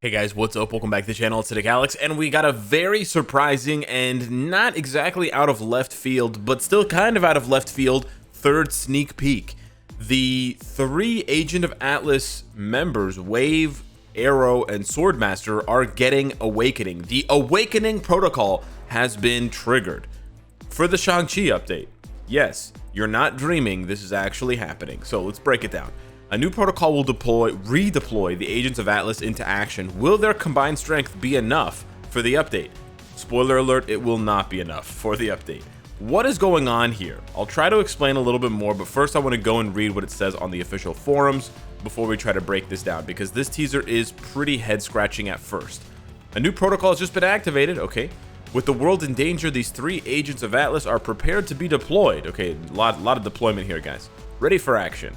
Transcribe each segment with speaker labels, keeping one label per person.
Speaker 1: Hey guys, what's up? Welcome back to the channel. It's Cynicalex, and we got a very surprising and not exactly out of left field, but still kind of out of left field, third sneak peek. The three Agent of Atlas members, Wave, Aero, and Swordmaster, are getting Awakening. The Awakening protocol has been triggered for the Shang-Chi update. Yes, you're not dreaming, this is actually happening. So let's break it down. A new protocol will redeploy the Agents of Atlas into action. Will their combined strength be enough for the update? Spoiler alert, it will not be enough for the update. What is going on here? I'll try to explain a little bit more, but first I want to go and read what it says on the official forums before we try to break this down, because this teaser is pretty head-scratching at first. A new protocol has just been activated, okay. With the world in danger, these three Agents of Atlas are prepared to be deployed. Okay, a lot of deployment here, guys. Ready for action.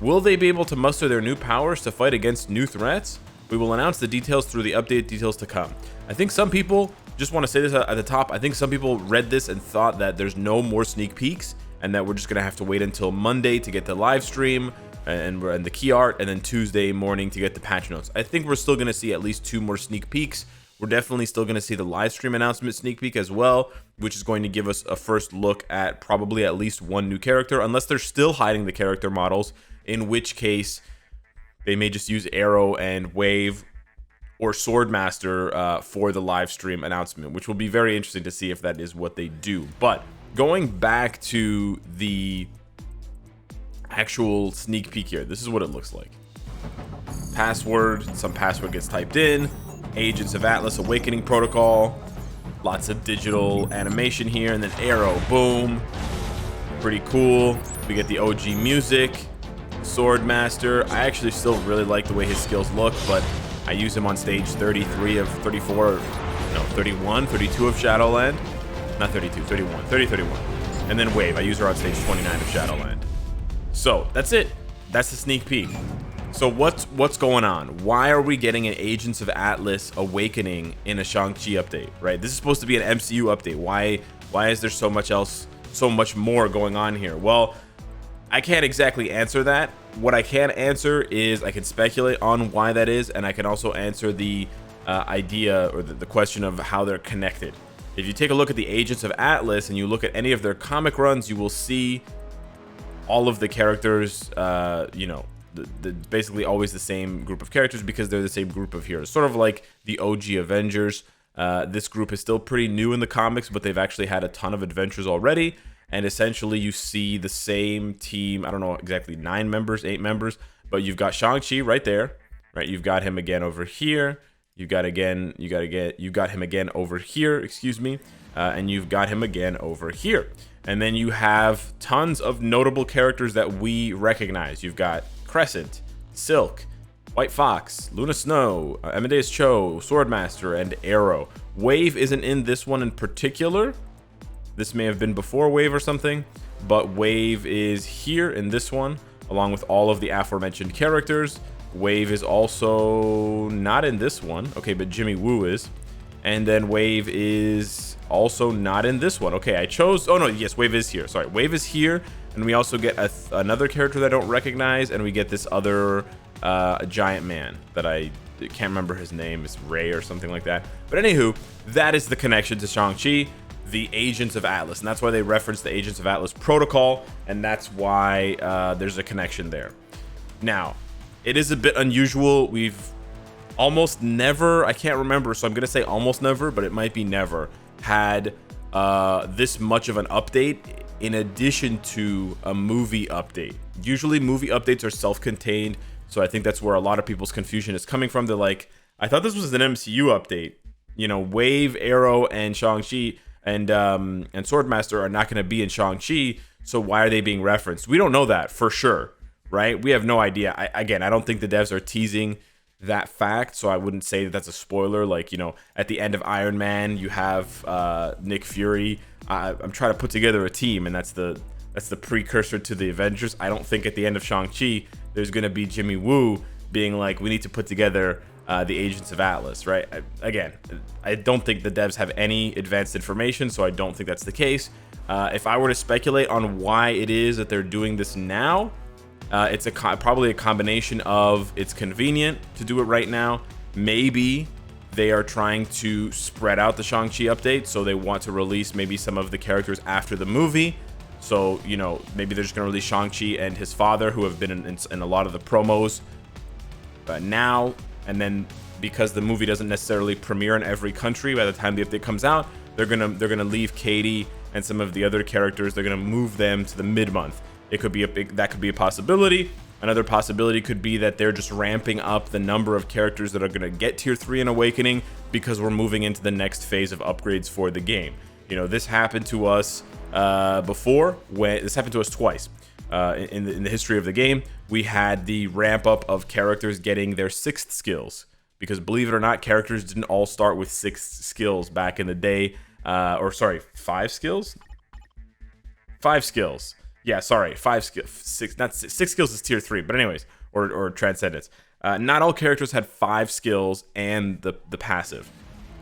Speaker 1: Will they be able to muster their new powers to fight against new threats? We will announce the details through the update details to come. I think some people, just want to say this at the top, I think some people read this and thought that there's no more sneak peeks and that we're just going to have to wait until Monday to get the live stream and the key art, and then Tuesday morning to get the patch notes. I think we're still going to see at least 2 more sneak peeks. We're definitely still going to see the live stream announcement sneak peek as well, which is going to give us a first look at probably at least 1 new character, unless they're still hiding the character models, in which case they may just use Aero and Wave or Swordmaster for the live stream announcement, which will be very interesting to see if that is what they do. But going back to the actual sneak peek here, this is what it looks like. Password, some password gets typed in. Agents of Atlas Awakening Protocol, lots of digital animation here, and then Aero, boom, pretty cool. We get the OG music. Swordmaster, I actually still really like the way his skills look, but I use him on stage 33 of 34, no, 31, 32 of Shadowland, not 32, 31, 31, and then Wave, I use her on stage 29 of Shadowland. So that's it, that's the sneak peek. So what's going on? Why are we getting an Agents of Atlas Awakening in a Shang-Chi update, right? This is supposed to be an MCU update. Why is there so much more going on here? Well, I can't exactly answer that. What I can answer is I can speculate on why that is, and I can also answer the idea or the question of how they're connected. If you take a look at the Agents of Atlas and you look at any of their comic runs, you will see all of the characters, basically always the same group of characters because they're the same group of heroes. Sort of like the OG Avengers. This group is still pretty new in the comics, but they've actually had a ton of adventures already. And essentially you see the same team, I don't know exactly 9 members, 8 members, but you've got Shang-Chi right there, right? You've got him again over here. You got him again over here, excuse me. And you've got him again over here. And then you have tons of notable characters that we recognize. You've got Crescent, Silk, White Fox, Luna Snow, Amadeus Cho, Swordmaster, and Aero. Wave isn't in this one in particular. This may have been before Wave or something, but Wave is here in this one, along with all of the aforementioned characters. Wave is also not in this one. Okay, but Jimmy Woo is. And then Wave is also not in this one. Okay, I chose... Oh, no, yes, Wave is here. Sorry, Wave is here. And we also get another character that I don't recognize, and we get this other giant man that I can't remember his name. It's Ray or something like that. But anywho, that is the connection to Shang-Chi, the Agents of Atlas, and that's why they reference the Agents of Atlas protocol, and that's why there's a connection there. Now, it is a bit unusual. We've almost never, I can't remember, so I'm gonna say almost never, but it might be never, had this much of an update in addition to a movie update. Usually movie updates are self-contained, so I think that's where a lot of people's confusion is coming from. They're like, I thought this was an MCU update. You know, Wave, Aero, and Shang-Chi and Swordmaster are not going to be in Shang-Chi, so why are they being referenced? We don't know that for sure, right? We have no idea. I don't think the devs are teasing that fact, so I wouldn't say that that's a spoiler. Like, you know, at the end of Iron Man, you have Nick Fury. I'm trying to put together a team, and that's the precursor to the Avengers. I don't think at the end of Shang-Chi, there's going to be Jimmy Woo being like, we need to put together the Agents of Atlas, right? I don't think the devs have any advanced information, so I don't think that's the case. If I were to speculate on why it is that they're doing this now, it's probably a combination of it's convenient to do it right now, Maybe they are trying to spread out the Shang-Chi update, so they want to release maybe some of the characters after the movie. So, you know, maybe they're just going to release Shang-Chi and his father, who have been in a lot of the promos now. And then because the movie doesn't necessarily premiere in every country by the time the update comes out, they're gonna leave Katie and some of the other characters. They're gonna move them to the mid-month. It could be that could be a possibility. Another possibility could be that they're just ramping up the number of characters that are going to get tier 3 in Awakening because we're moving into the next phase of upgrades for the game. You know, this happened to us before. This happened to us twice in the history of the game. We had the ramp up of characters getting their 6th skills, because believe it or not, characters didn't all start with 6 skills back in the day. Or sorry, 5 skills? 5 skills. Yeah, sorry, 5 skills. 6 skills is tier 3, but anyways, or Transcendence. Not all characters had 5 skills and the passive.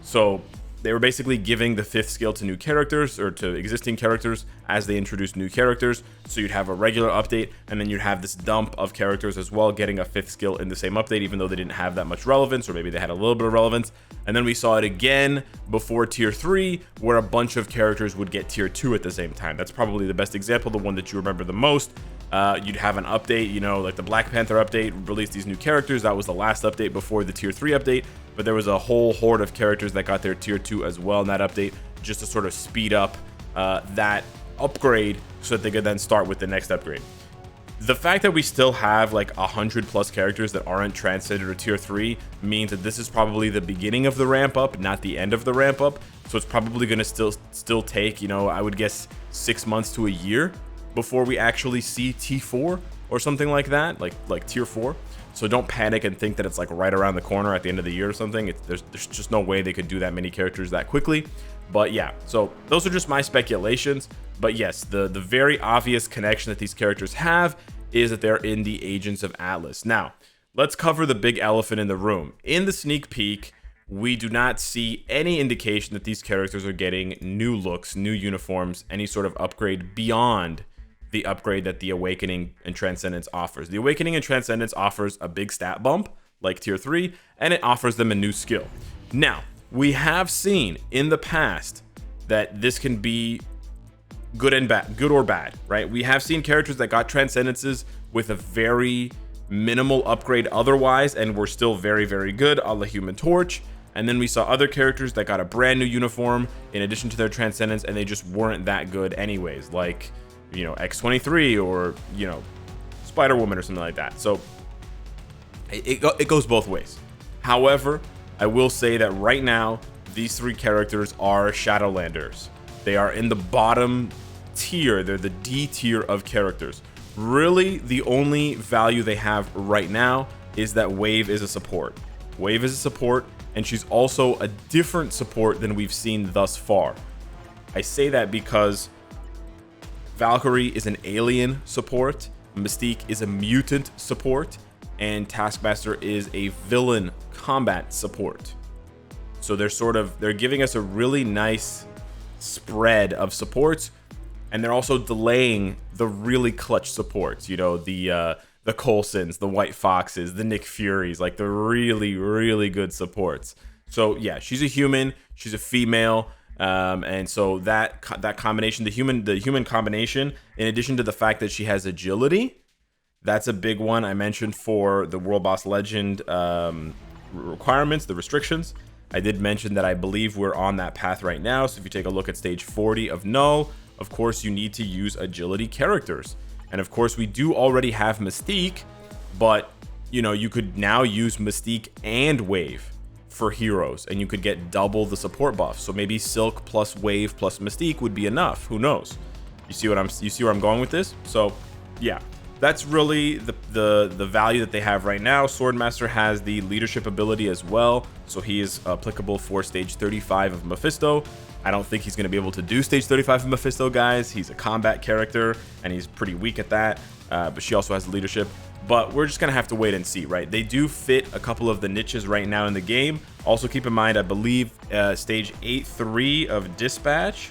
Speaker 1: So they were basically giving the 5th skill to new characters, or to existing characters, as they introduced new characters. So you'd have a regular update, and then you'd have this dump of characters as well getting a 5th skill in the same update, even though they didn't have that much relevance, or maybe they had a little bit of relevance. And then we saw it again before tier 3, where a bunch of characters would get tier 2 at the same time. That's probably the best example, the one that you remember the most. You'd have an update, you know, like the Black Panther update released these new characters. That was the last update before the tier 3 update, but there was a whole horde of characters that got their tier 2 as well in that update, just to sort of speed up that upgrade so that they could then start with the next upgrade. The fact that we still have like 100+ characters that aren't transcended or tier 3 means that this is probably the beginning of the ramp up, not the end of the ramp up. So it's probably going to still take, you know, I would guess 6 months to a year before we actually see T4 or something like that, like tier 4. So don't panic and think that it's like right around the corner at the end of the year or something. There's just no way they could do that many characters that quickly. But yeah, so those are just my speculations. But yes, the very obvious connection that these characters have is that they're in the Agents of Atlas. Now, let's cover the big elephant in the room. In the sneak peek, we do not see any indication that these characters are getting new looks, new uniforms, any sort of upgrade beyond the upgrade that the Awakening and Transcendence offers. The Awakening and Transcendence offers a big stat bump, like tier 3, and it offers them a new skill. Now, we have seen in the past that this can be good and bad, good or bad, right? We have seen characters that got Transcendences with a very minimal upgrade otherwise, and were still very, very good, a la Human Torch. And then we saw other characters that got a brand new uniform in addition to their Transcendence, and they just weren't that good anyways, like, you know, X-23 or, you know, Spider-Woman or something like that. So it goes both ways. However, I will say that right now, these 3 characters are Shadowlanders. They are in the bottom tier. They're the D tier of characters. Really, the only value they have right now is that Wave is a support. Wave is a support, and she's also a different support than we've seen thus far. I say that because Valkyrie is an alien support, Mystique is a mutant support, and Taskmaster is a villain combat support. So they're giving us a really nice spread of supports, and they're also delaying the really clutch supports, you know, the Coulsons, the White Foxes, the Nick Furies, like the really, really good supports. So yeah, she's a human, she's a female. And so that combination, the human combination, in addition to the fact that she has agility, that's a big one I mentioned for the World Boss Legend requirements, the restrictions. I did mention that I believe we're on that path right now. So if you take a look at stage 40 of Null, of course you need to use agility characters. And of course we do already have Mystique, but you know, you could now use Mystique and Wave for heroes, and you could get double the support buff. So maybe Silk plus Wave plus Mystique would be enough. Who knows? You see where I'm going with this? So yeah, that's really the value that they have right now. Swordmaster has the leadership ability as well, so he is applicable for stage 35 of Mephisto. I don't think he's going to be able to do stage 35 of Mephisto, guys. He's a combat character, and he's pretty weak at that, but she also has the leadership. But we're just going to have to wait and see, right? They do fit a couple of the niches right now in the game. Also keep in mind, I believe stage 8-3 of Dispatch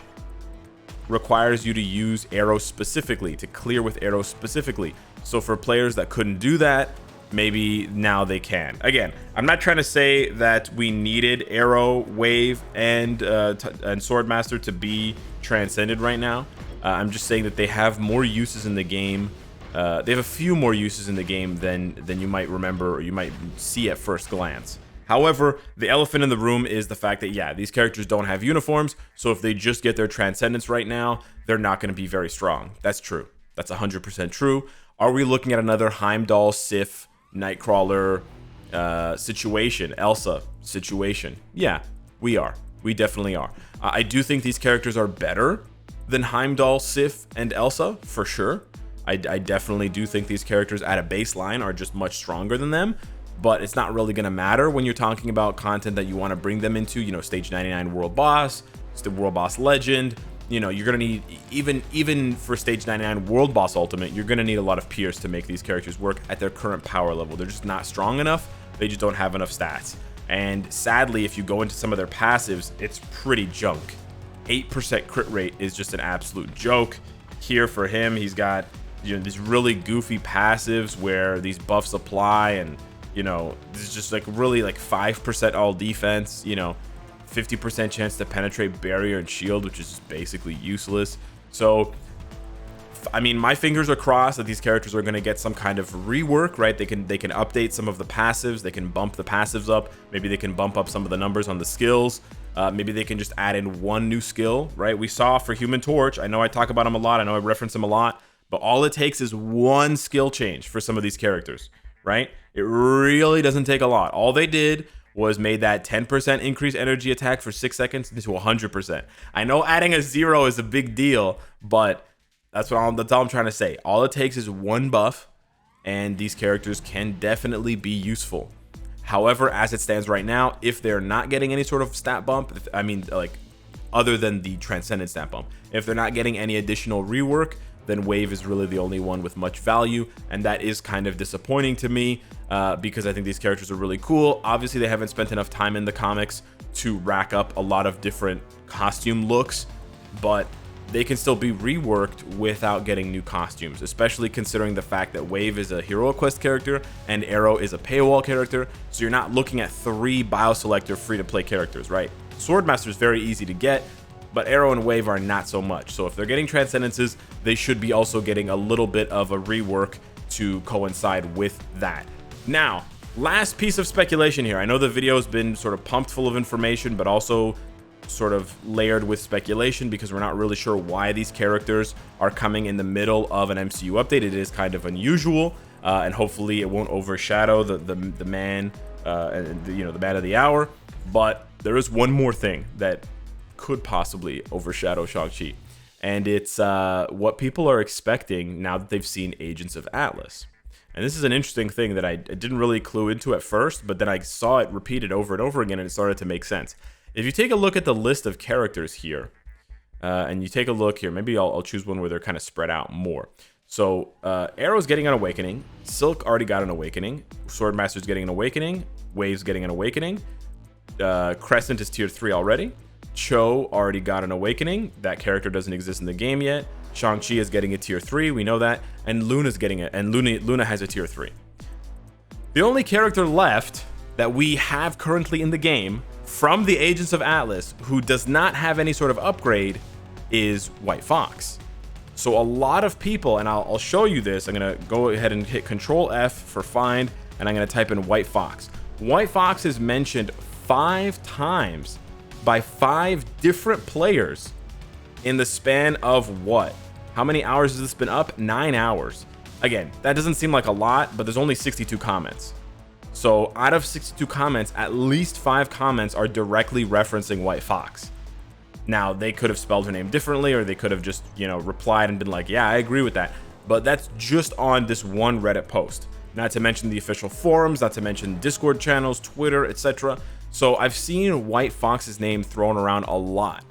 Speaker 1: requires you to use Aero specifically, to clear with Aero specifically. So for players that couldn't do that, maybe now they can. Again, I'm not trying to say that we needed Aero, Wave, and Swordmaster to be transcended right now. I'm just saying that they have more uses in the game. They have a few more uses in the game than you might remember or you might see at first glance. However, the elephant in the room is the fact that, yeah, these characters don't have uniforms, so if they just get their transcendence right now, they're not going to be very strong. That's true. That's 100% true. Are we looking at another Heimdall, Sif, Nightcrawler situation, Elsa situation? Yeah, we are. We definitely are. I do think these characters are better than Heimdall, Sif, and Elsa, for sure. I definitely do think these characters at a baseline are just much stronger than them, but it's not really going to matter when you're talking about content that you want to bring them into, you know, stage 99 world boss, it's the world boss legend. You know, you're going to need, even for stage 99 world boss ultimate, you're going to need a lot of peers to make these characters work at their current power level. They're just not strong enough. They just don't have enough stats. And sadly, if you go into some of their passives, it's pretty junk. 8% crit rate is just an absolute joke. Here for him, he's got, you know, these really goofy passives where these buffs apply, and, you know, this is just like really like 5% all defense, you know, 50% chance to penetrate barrier and shield, which is just basically useless. So, I mean, my fingers are crossed that these characters are going to get some kind of rework, right? They can update some of the passives. They can bump the passives up. Maybe they can bump up some of the numbers on the skills. Maybe they can just add in one new skill, right? We saw for Human Torch, I know I talk about him a lot. I know I reference him a lot, but all it takes is one skill change for some of these characters, right? It really doesn't take a lot. All they did was made that 10% increased energy attack for 6 seconds into 100%. I know adding a 0 is a big deal, but that's all I'm trying to say. All it takes is one buff, and these characters can definitely be useful. However, as it stands right now, if they're not getting any sort of stat bump, I mean, like, other than the Transcendent stat bump, if they're not getting any additional rework, then Wave is really the only one with much value, and that is kind of disappointing to me because I think these characters are really cool. Obviously, they haven't spent enough time in the comics to rack up a lot of different costume looks, but they can still be reworked without getting new costumes, especially considering the fact that Wave is a Hero Quest character and Aero is a paywall character, so you're not looking at 3 Bioselector free-to-play characters, right? Swordmaster is very easy to get, but Aero and Wave are not so much. So if they're getting Transcendences, they should be also getting a little bit of a rework to coincide with that. Now, last piece of speculation here. I know the video has been sort of pumped full of information, but also sort of layered with speculation because we're not really sure why these characters are coming in the middle of an MCU update. It is kind of unusual, and hopefully it won't overshadow the man, you know, the man of the hour. But there is one more thing that could possibly overshadow Shang-Chi, and it's what people are expecting now that they've seen Agents of Atlas. And this is an interesting thing that I didn't really clue into at first, but then I saw it repeated over and over again, and it started to make sense. If you take a look at the list of characters here, and you take a look here, maybe I'll choose one where they're kind of spread out more. So Arrow's getting an awakening, Silk already got an awakening, Swordmaster's getting an awakening, Wave's getting an awakening, Crescent is tier 3 already, Cho already got an awakening, that character doesn't exist in the game yet, Shang-Chi is getting a tier 3, we know that, and Luna's getting it, and Luna has a tier 3. The only character left that we have currently in the game from the Agents of Atlas who does not have any sort of upgrade is White Fox. So a lot of people, and I'll show you this, I'm gonna go ahead and hit Control F for find, and I'm gonna type in White Fox. White Fox is mentioned 5 times by 5 different players in the span of what? How many hours has this been up? 9 hours. Again, that doesn't seem like a lot, but there's only 62 comments. So out of 62 comments, at least 5 comments are directly referencing White Fox. Now, they could have spelled her name differently, or they could have just, you know, replied and been like, yeah, I agree with that. But that's just on this one Reddit post. Not to mention the official forums, not to mention Discord channels, Twitter, etc. So I've seen White Fox's name thrown around a lot.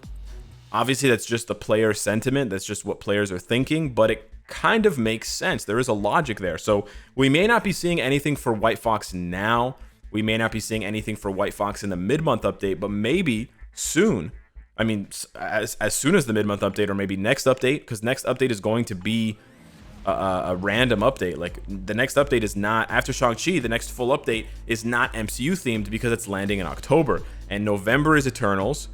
Speaker 1: Obviously, that's just the player sentiment. That's just what players are thinking, but it kind of makes sense. There is a logic there. So we may not be seeing anything for White Fox now. We may not be seeing anything for White Fox in the mid-month update, but maybe soon. I mean, as soon as the mid-month update, or maybe next update, because next update is going to be a random update. Like, the next update is not after Shang-Chi. The next full update is not MCU themed because it's landing in October, and November is Eternals.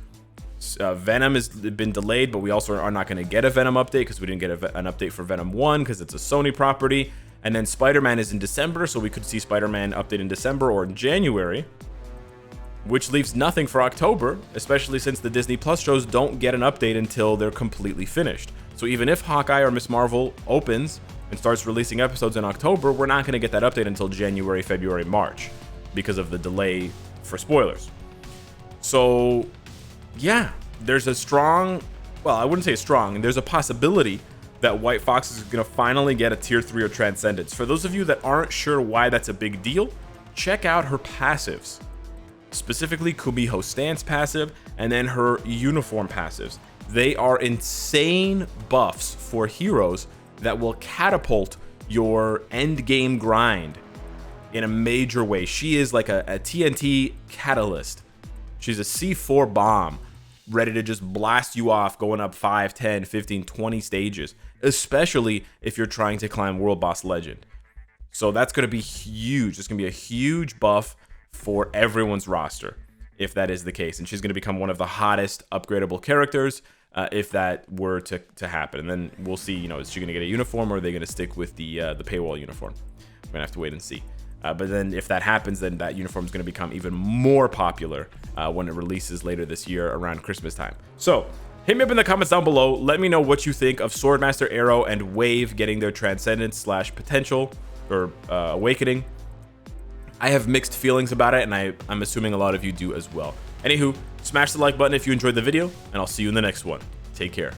Speaker 1: Venom has been delayed, but we also are not going to get a Venom update because we didn't get an update for Venom 1 because it's a Sony property. And then Spider-Man is in December, so we could see Spider-Man update in December or in January, which leaves nothing for October, especially since the Disney Plus shows don't get an update until they're completely finished. So even if Hawkeye or Miss Marvel opens and starts releasing episodes in October, we're not going to get that update until January, February, March because of the delay for spoilers. So yeah, there's a strong, well, I wouldn't say strong, there's a possibility that White Fox is going to finally get a tier 3 or Transcendence. For those of you that aren't sure why that's a big deal, check out her passives, specifically Kumiho's stance passive and then her uniform passives. They are insane buffs for heroes that will catapult your end game grind in a major way. She is like a TNT catalyst. She's a C4 bomb ready to just blast you off going up 5, 10, 15, 20 stages, especially if you're trying to climb World Boss Legend. So that's going to be huge. It's going to be a huge buff for everyone's roster if that is the case. And she's going to become one of the hottest upgradable characters if that were to happen. And then we'll see, you know, is she going to get a uniform or are they going to stick with the paywall uniform? We're going to have to wait and see. But then if that happens, then that uniform is going to become even more popular when it releases later this year around Christmas time. So hit me up in the comments down below. Let me know what you think of Swordmaster, Aero, and Wave getting their Transcendence / potential or awakening. I have mixed feelings about it, and I'm assuming a lot of you do as well. Anywho, smash the like button if you enjoyed the video, and I'll see you in the next one. Take care.